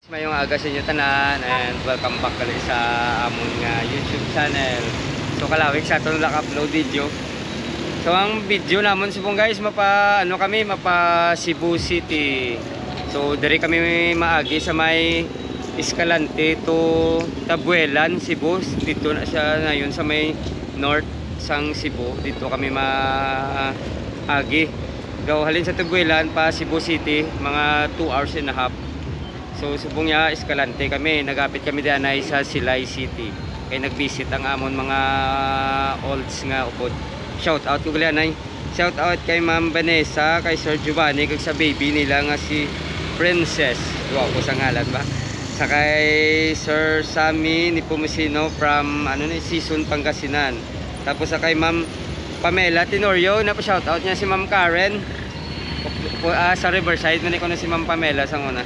Mayong aga sa inyo tanan and welcome back ulit sa among YouTube channel. So kalawig sa aton lang upload video. So ang video namon subong guys mapa Cebu City. So diri kami maagi sa may Escalante to Tabuelan, Cebu. Dito na siya ngayon sa may north sang Cebu. Dito kami maagi. Halin sa Tabuelan pa Cebu City mga 2 hours and a half. So subong niya Escalante kami, nagapit kami diyan ay sa Silay City. Kay nagvisit ang amon mga olds nga upod. Shout out ko gali anay. Shout out kay Ma'am Vanessa, kay Sir Giovanni, kag sa baby nila nga si Princess. Wow, ko sa ngalan ba? Sa kay Sir Sammy ni Pumusino from Season Pangasinan. Tapos sa kay Ma'am Pamela Tenorio, na pa shout out niya si Ma'am Karen. Sa Riverside man ko na si Ma'am Pamela sa una.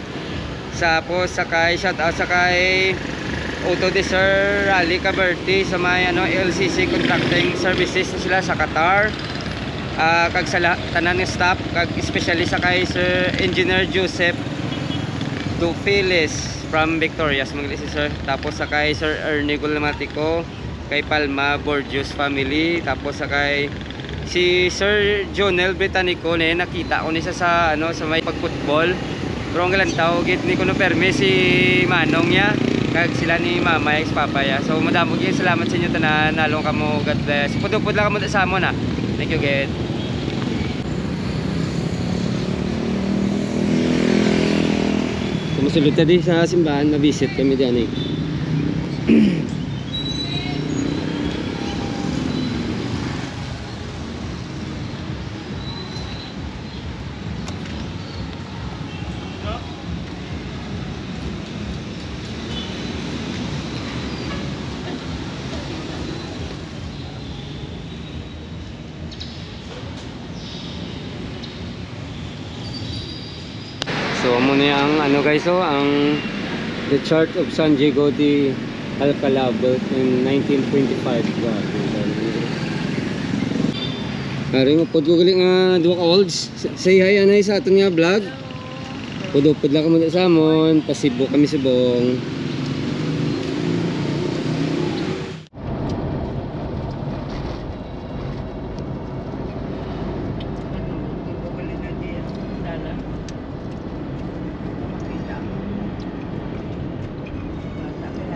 Tapos sakay shout out sakay Auto de Sir Rally Caberti sa may LCC Contracting Services na sila sa Qatar. Kag sa tanan ng staff kag especially sakay Sir Engineer Joseph Dufilis from Victorias Manglisi si Sir. Tapos sakay Sir Ernie Gulamatico kay Palma Borgios family. Tapos sakay si Sir Jonel Britannico na nakita ko ni sa sa may pagfootball. Pero ang galantaw, ni ko no perme si Manong niya, kag sila ni Mama, ex-papaya. So madamo gyud salamat sa inyo tanan, nalong kamo, God bless. Pudupod lang kamo sa amon na. Thank you, God. Kumusulod ta di sa simbahan, na-visit kami diyan eh. So muna ang guys, ang the Church of San Diego de Alcalá built in 1925. Ari mo pod ko gali nga duha ka olds. Say hi anay sa aton nga vlog. Pudupod lang kamo sa amon, pasibo kami subong.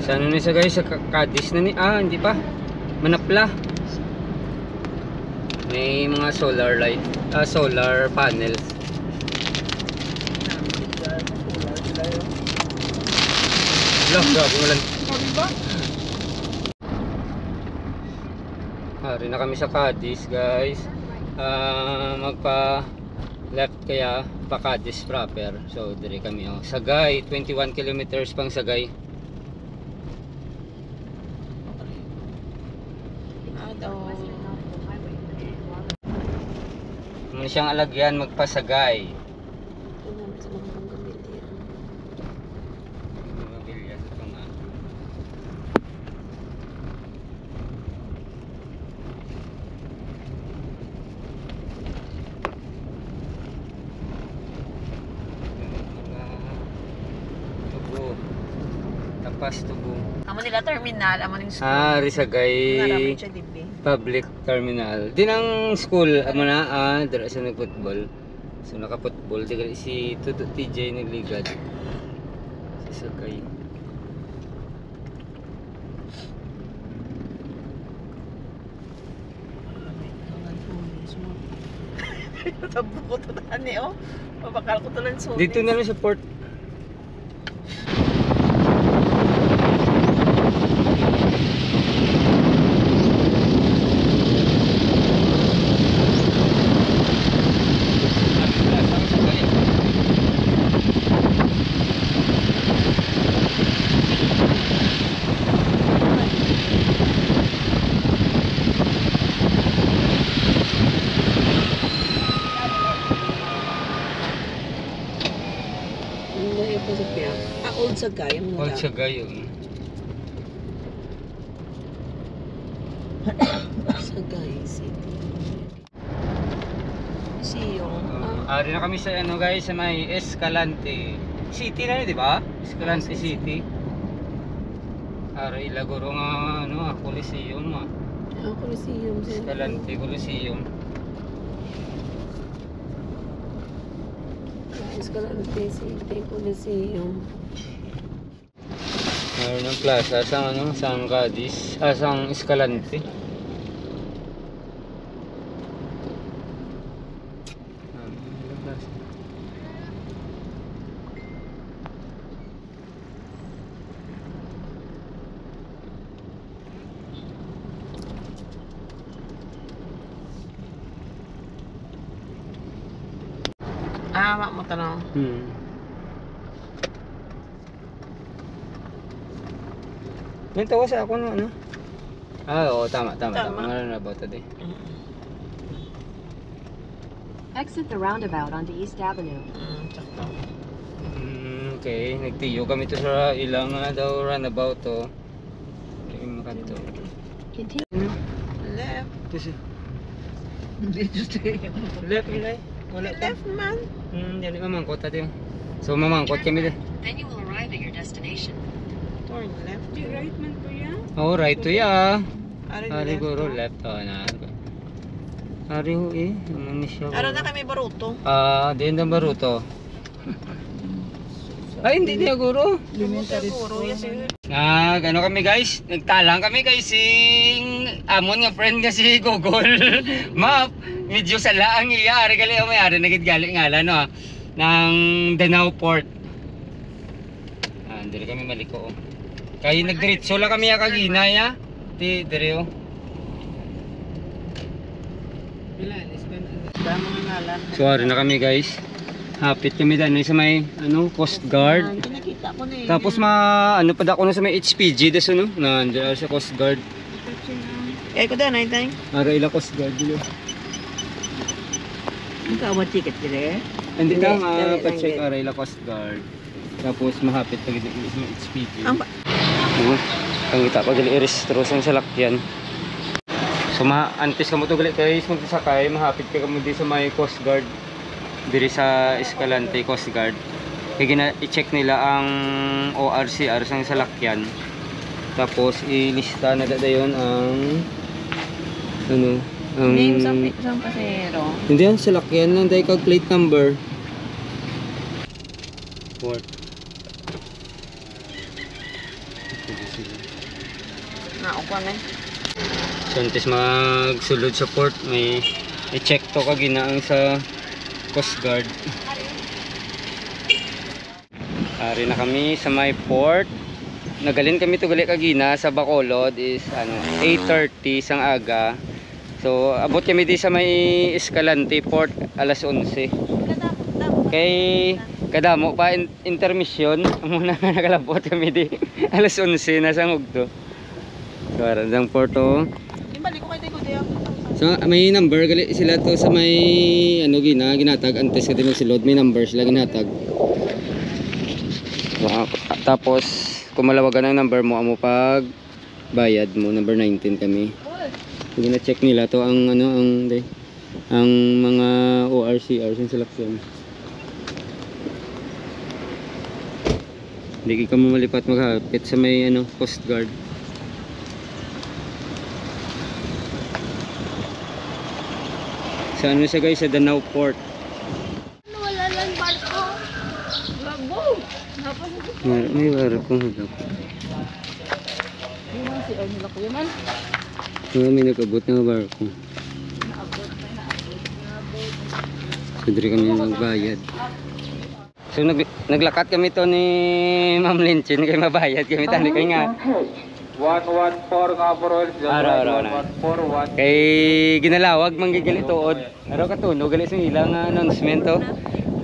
Sa ni sa guys, sa Cadiz na ni hindi pa. Manapla. May mga solar light, solar panels. Grabe walang. Ari na kami sa Cadiz guys. Magpa left kaya pa Cadiz proper. So dire kami Sagay, 21 kilometers pang Sagay. Ano siyang alagyan magpasagay. Tubo. Tapas tubo. Amo nila terminal, amo ning school. Risagay Public Terminal. Din ang school amo na dira sa nagfootball. So naka-football di si Tuto TJ nagligad. Sa Sagay. Tabo ko to ani Mabakal ko to lang sulit. Dito na lang sa port. Old Sagay. Old Sagay yun. Sagay City. Siyong. Ari na kami sa guys, sa may Escalante. City na di ba? Escalante City. Aray laguro nga ano, Coliseum ah. Coliseum. Escalante Coliseum. Escalante City, Coliseum. Meron ng plaza sa ano, Sang Cadiz, Sang Escalante. Wak mo tanong. May tawa sa ako no ano? Oo, tama. Tama. Meron na about today. Exit the roundabout onto East Avenue. Sakto. Okay, nagtiyo kami to sa ilang daw runabout to. Yung makanto. Continue. Left. Ito siya. Dito siya. Left nila wala pa. Left man. Yan mamangkot natin. So mamangkot kami din. Then you will arrive at your destination. Turn left. Di right man po yan. Oh, right to ya. Ari Ari guro left na. Ari ho ano siya. Ara na kami baruto. Din na baruto. Ay, hindi niya guro. Elementary school. Yes, Ano kami guys? Nagtalang kami guys sing amon nga friend nga si Google Map. Medyo sa laang iya. Ari gali o may-ari nagidgali ngala no ng Danao Port. Hindi kami maliko. Kaya nagdiretso lang kami ya kagina ya. Ti dire Damo nga ngalan. So ari na kami guys. Hapit kami dyan sa may Coast Guard. Nakita ko na eh. Tapos ano pa da ko na sa may HPG das ano. Nandiyan sa Coast Guard. Kaya ko dyan, ay tayong. Ara ila Coast Guard dito. Ang kaawat ticket dire. Hindi ka Hindi, pa-check hindi. ara ila Coast Guard. Tapos mahapit pa gid sa may HPG. Ang Ang kita pa gali i-restro sa salakyan. So antes ka mo to gali guys magsasakay, mahapit ka mo di sa may Coast Guard. Diri sa Escalante Coast Guard. Kaya i-check nila ang ORCR sa salakyan. Tapos ilista na dayon ang ang name sa pasahero. hindi ang salakyan lang dahil kag plate number. Port. Naupa na. So antes magsulod sa port may i-check to kag ginaang sa Coast Guard. Ari na kami sa may port. Nagalin kami to gali kagina sa Bacolod is 8:30 sang aga. So abot kami di sa may Escalante Port alas 11. Kay kadamo pa intermission muna nagalabot kami di alas 11 na sang ugto. So aran porto. Imbalik ko kay Tego diya. So may number gali sila to sa may ginatag antes ka din magsulod may number sila ginatag. Tapos kung malawagan ang number mo amo pag bayad mo number 19 kami. Gina-check nila to ang ang mga ORCR sa selection. Hindi ka mo malipat maghapit sa may Coast Guard. Sa siya guys sa Danao Port. Wala lang barko. Labo. May barko hagap. Yung si Ernila ko yaman. May nag-abot na barko. So diri kami magbayad. So naglakat kami to ni Ma'am Linchin kay mabayad kami tani kay nga 114 nga porol. Kay ginalawag manggigili tuod. Araw katunog gali sa ilang announcement to.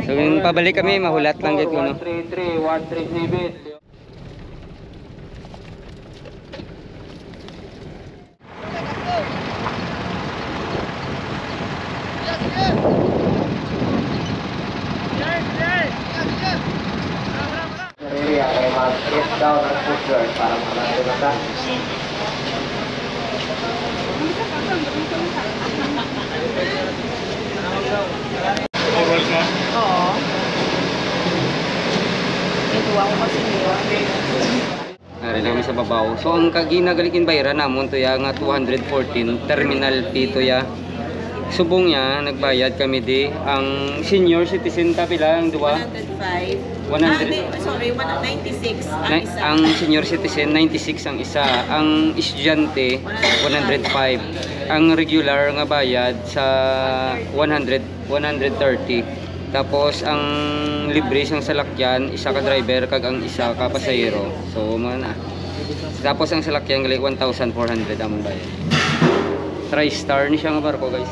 So yung pabalik kami mahulat lang gid kuno. 133 137. Area kay mag-get down ang food guard para makalagay na ta. Oo. Tuwa ko kasi niyo. Nari na kami sa babaw. So ang kaginagalikin bayra namon to ya nga 214 terminal fee to ya. Subong niya nagbayad kami di ang senior citizen ta pila ang duwa. 105. 100. Sorry, 196 ang isa. Ang senior citizen 96 ang isa. Ang estudyante 105. Ang regular nga bayad sa 130. Tapos ang libre sang salakyan, isa ka driver kag ang isa ka pasahero. So man na. Tapos ang salakyan gali 1,400 among bayad. Tri-star ni siya nga barko, guys.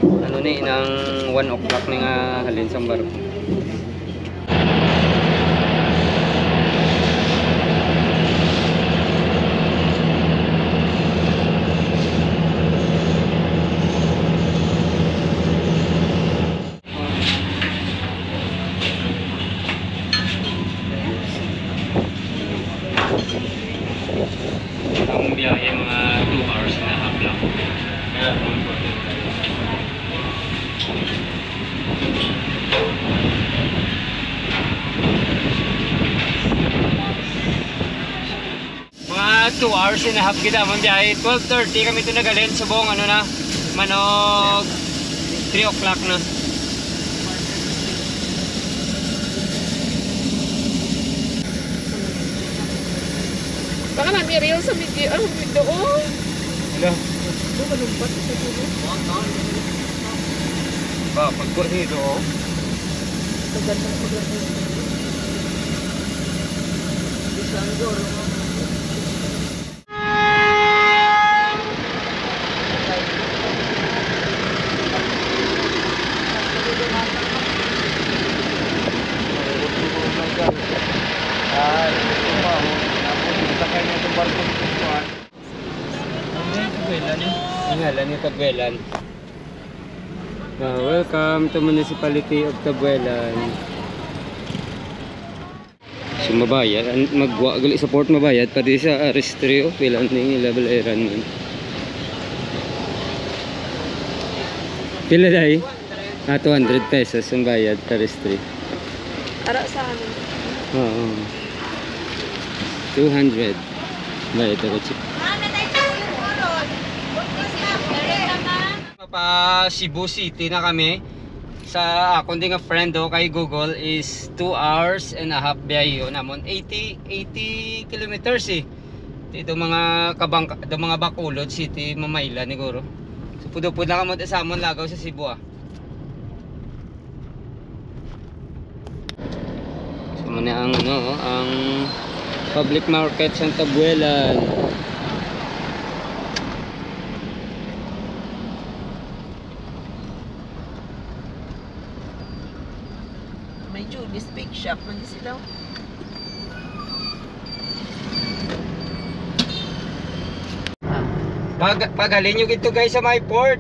Ano ni nang 1 o'clock ni nga halin sang barko. Ang biyahe mga 2 hours na half lang. Kaya mga 2 hours and a half kita ang biyahe. 12:30 kami ito nagalin. Subong ano na, manog 3 o'clock na. Baka material sa video. Ano video? Hello. Malumpat sa dulo. Ba, pagko dito. Tagal ng paglakas. Isang goro. Ngalan ni Tabuelan. Welcome to Municipality of Tabuelan. So mabayad, magwa gali sa port mabayad pati sa arestry o pilan ning level eran man. Pila dai? 200 pesos ang bayad sa arestry. Ara sa amin. Oo. 200. Bayad ako chip. Pa Cebu City na kami sa akong nga friend do kay Google is 2 hours and a half biyahe namon 80 kilometers eh dito mga kabang do mga Bacolod City Mamayla ni guro so pud na kamo sa amon lagaw sa Cebu ah. So muna ang ano ang public market sa Tabuelan. May Julie's Bake Shop. Mandi sila. Paghalin nyo ito guys sa my port.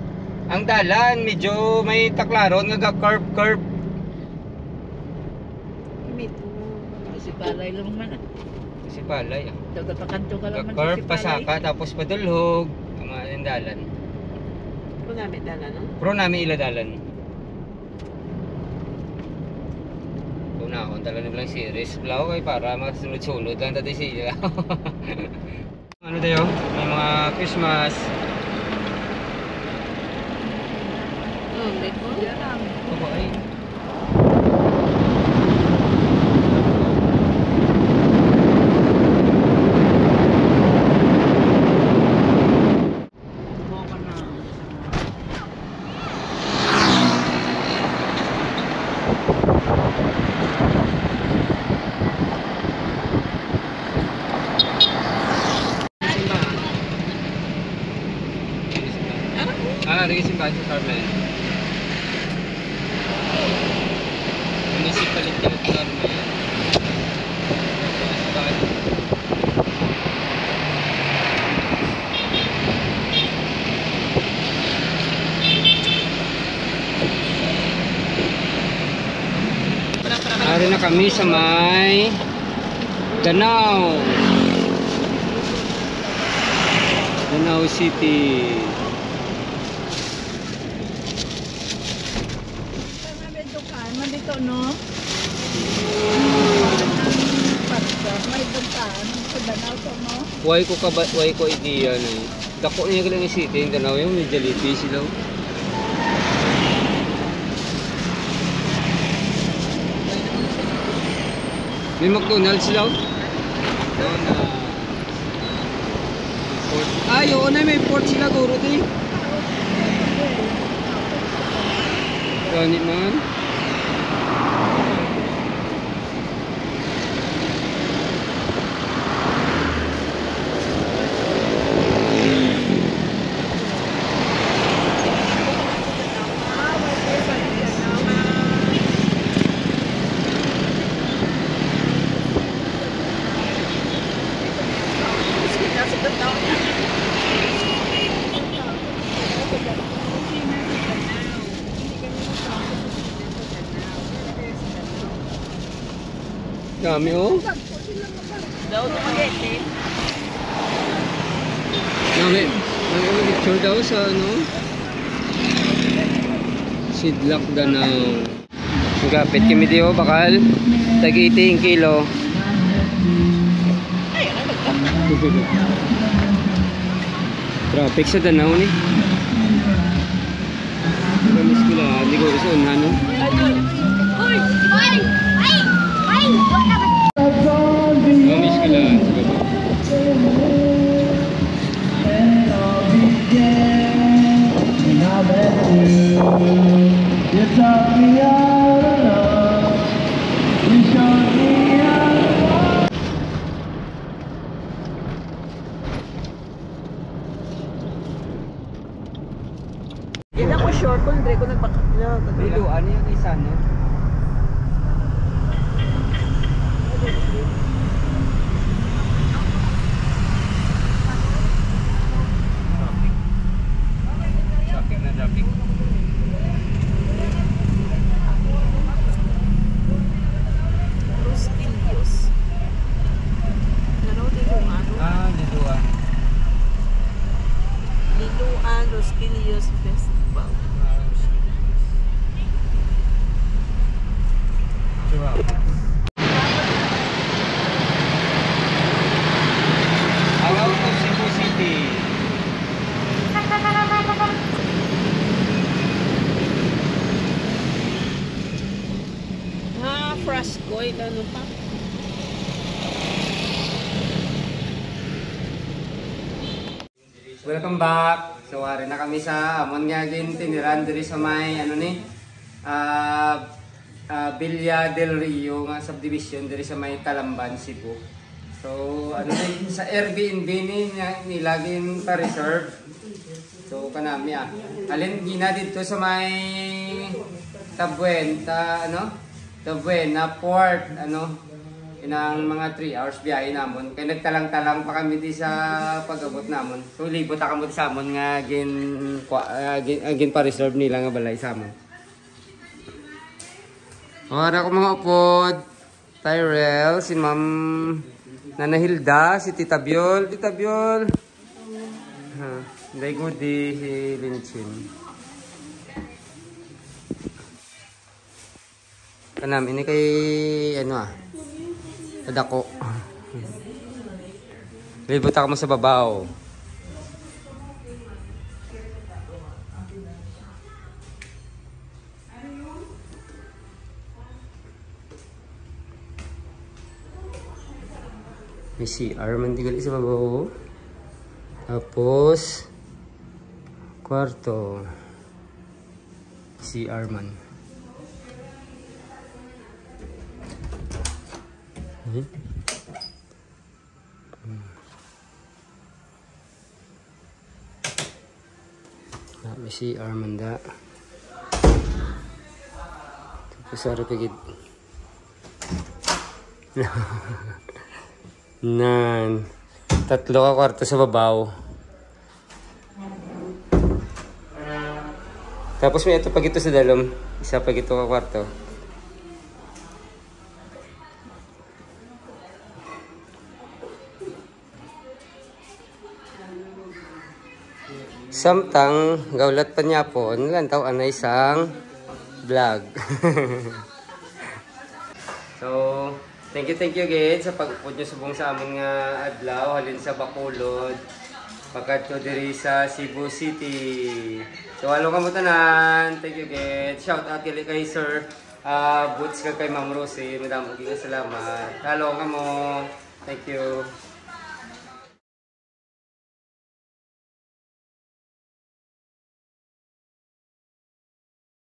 Ang dalan medyo may taklaron nga curve. Mito. Si Palay lang man. Si Palay ah. Daga pakanto ka lang man Curve pasaka tapos padulhog ang mga dalan. Kung namin dala no? Pro namin ila dalan. Na ako talaga nilang series blaw kay para masunod-sunod lang dati siya. Ano tayo? May mga Christmas. Let mo. Oo ay. Lagi simbahan sa Carmen. Municipality of Carmen. Simbahan. Ari na kami sa may Danao. Danao City. Ano dito, no? May bantaan sa Danau to, no? Why ko idea na eh. Dako niya lang yung city, yung Danau yung may Jollibee sila. May McDonald's sila. Doon na. Port. Ay, oo na, may port sila guro din. Ganit man. Dami oh. Daw tumagete. Dami. May picture daw sa ano. Sidlak Danau. Gapit kami diyo bakal. Tag 18 kilo. Traffic sa Danau ni. Kamis ko lang. Hindi ko gusto ano. Uy! Ay! Ay! Ay! Wala ba? Kamis ko lang. Yan ako short ko, hindi ko nagpakakla. Biluan yung isa no. Traffic na traffic. Roskilios. Ano dito ano? Ah, Liluan. Liluan Roskilios Festival. Diba? Agaw to Cebu City. Frascoid, ano pa? Welcome back. So ari na kami sa amon nga gin tiniran diri sa may ano ni Villa del Rio nga subdivision diri sa may Talamban, Cebu. So ano ni sa Airbnb ni laging pa reserve. So kanami alin gina dito sa may Tabuen na port inang mga 3 hours biyahe namon. Kaya nagtalang-talang pa kami di sa pag-abot namon. So libot ako mo sa amon nga gin pa reserve nila nga balay sa amon. Ora ko mga upod. Tyrell, si Ma'am Nana Hilda, si Tita Biol. Tita Biol. Day Gudi, si Linchin. Kanam, ini kay Adako. Libot ako mo sa babaw. May CR man digali sa babaw. Tapos kwarto. CR man. May CR man da. Tapos araw pagid. Nan. Tatlo ka kwarto sa babaw. Tapos may ito pag ito sa dalom. Isa pag ito ka kwarto. Samtang gaulat pa niya po, nilantaw anay sang vlog. So, thank you again sa pag-upod nyo subong sa amon nga adlaw halin sa Bacolod. Pagkadto diri sa Cebu City. So, halo ka mo tanan. Thank you again. Shout out kay Sir Boots kay Ma'am Rosie. Madam, salamat. Halo ka mo. Thank you.